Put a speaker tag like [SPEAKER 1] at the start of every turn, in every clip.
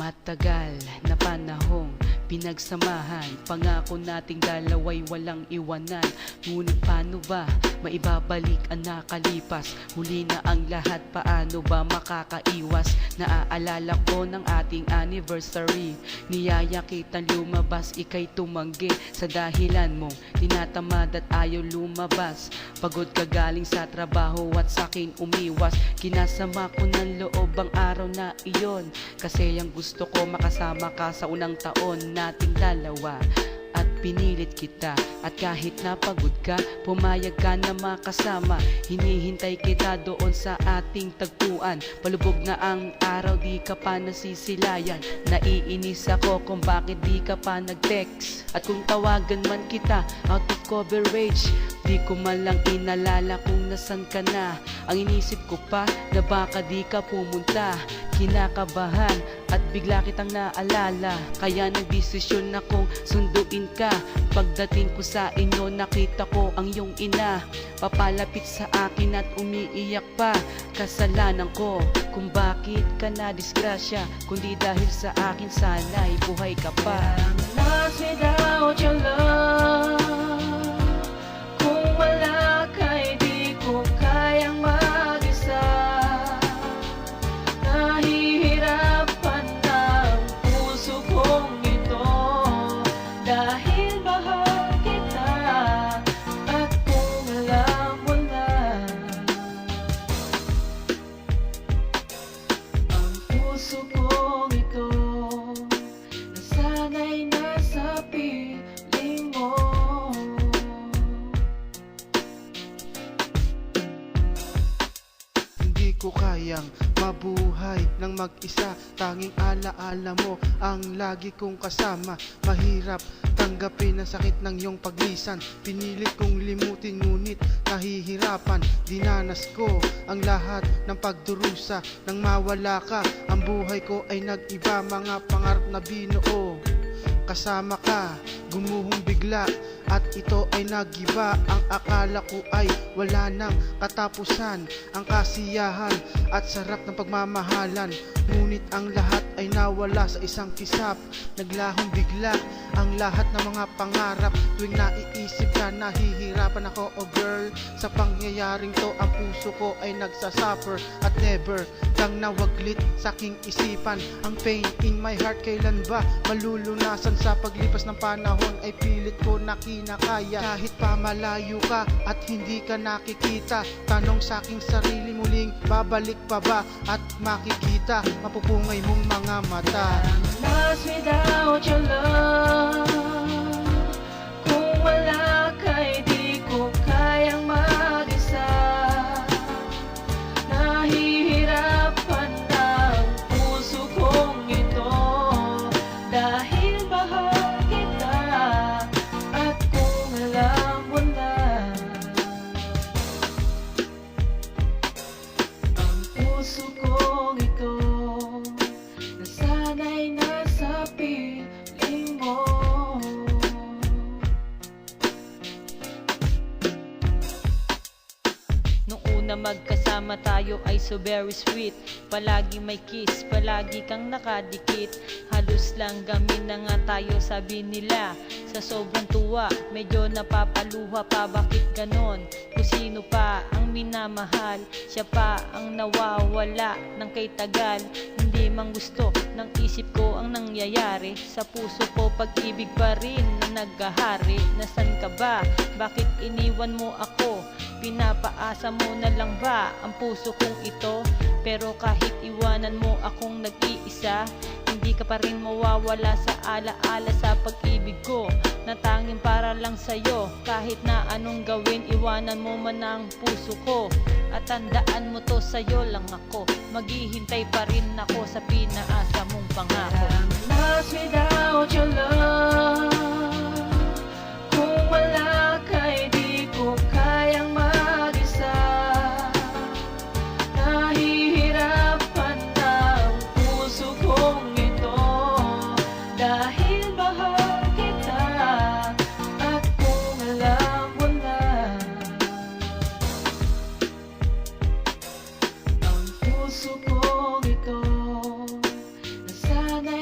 [SPEAKER 1] Matagal na panahong pinagsamahan, pangako nating dalawa'y walang iwanan. Ngunit paano ba maibabalik ang nakalipas? Huli na ang lahat, paano ba makakaiwas? Naaalala ko ng ating anniversary, niyaya kitang lumabas, ika'y tumanggi. Sa dahilan mong tinatamad at ayaw lumabas, pagod ka galing sa trabaho at sakin umiwas. Kinasama ko ng loob ang araw na iyon, kasi ang gusto ko makasama ka sa unang taon nating dalawa. At pinilit kita, at kahit napagod ka, pumayag ka na makasama. Hinihintay kita doon sa ating tagpuan. Palubog na ang araw, di ka pa nasisilayan. Naiinis ako kung bakit di ka pa nag-text. At kung tawagan man kita, out of coverage, di ko man lang inalala kung nasan ka na. Ang inisip ko pa na baka di ka pumunta. Kinakabahan at bigla kitang naalala, kaya nagdesisyon akong sunduin ka. Pagdating ko sa inyo, nakita ko ang iyong ina, papalapit sa akin at umiiyak pa. Kasalanan ko kung bakit ka na disgrasya, kundi dahil sa akin sana'y buhay ka pa.
[SPEAKER 2] I'm lost without your love. Kung wala ka'y di ko kayang mag-isa. Nahihirapan ang puso kong ito, dahil mahal kita. At kung alam mo na, ang puso kong ito nasanay na sa piling mo.
[SPEAKER 3] Hindi ko kayang mabuhay ng mag-isa, tanging alaala mo ang lagi kong kasama. Mahirap tanggapin ang sakit ng iyong paglisan, pinilit kong limutin ngunit nahihirapan. Dinanas ko ang lahat ng pagdurusa, nang mawala ka ang buhay ko ay nag-iba. Mga pangarap na binuo kasama ka, gumuhong bigla, at ito ay nagiba. Ang akala ko ay wala nang katapusan, ang kasiyahan at sarap ng pagmamahalan. Ngunit ang lahat ay nawala sa isang kisap. Naglahong bigla ang lahat ng mga pangarap. Tuwing naiisip ka, nahihirapan ako, oh girl. Sa pangyayaring to, ang puso ko ay nagsasuffer. At never kang nawaglit sa aking isipan. Ang pain in my heart, kailan ba malulunasan? Sa paglipas ng panahon ay pilit ko na kinakaya. Kahit pa malayo ka at hindi ka nakikita, tanong sa aking sarili, muling babalik pa ba at makikita mapupungay mong mga mata?
[SPEAKER 2] I'm lost without your love. Kung wala ka'y di ko kayang mag-isa. Nahihirapan ang puso kong ito, dahil mahal kita. At kung alam mo na, ang puso kong ito nasanay na sa piling mo.
[SPEAKER 4] Nung una magkasama tayo ay so very sweet. Palagi may kiss, palagi kang nakadikit. Halos lang gamin na nga tayo, sabi nila. Sa sobrang tuwa, medyo napapaluha pa, bakit ganon? Kung sino pa ang minamahal, siya pa ang nawawala ng kay tagal. Hindi man gusto ng isip ko ang nangyayari. Sa puso ko pag-ibig pa rin na naghahari. Nasaan ka ba? Bakit iniwan mo ako? Pinapaasa mo na lang ba ang puso kong ito? Pero kahit iwanan mo akong nag-iisa, hindi ka pa rin mawawala sa alaala sa pag-ibig ko, na tanging para lang sa'yo. Kahit na anong gawin, iwanan mo man ang puso ko. At tandaan mo to, sa'yo lang ako. Maghihintay pa rin ako sa pinaasa mong pangako.
[SPEAKER 2] I'm lost without your love. Kung wala ka'y di ko kayang mag-isa. Nahihirapan ang puso kong ito, dahil mahal kita. At kung alam mo na, ang puso kong ito nasanay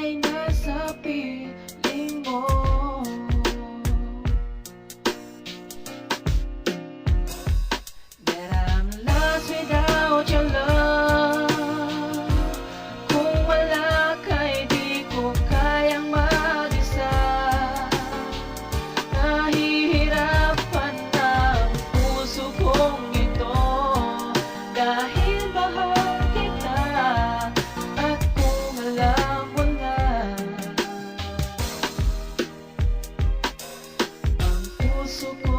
[SPEAKER 2] puso ko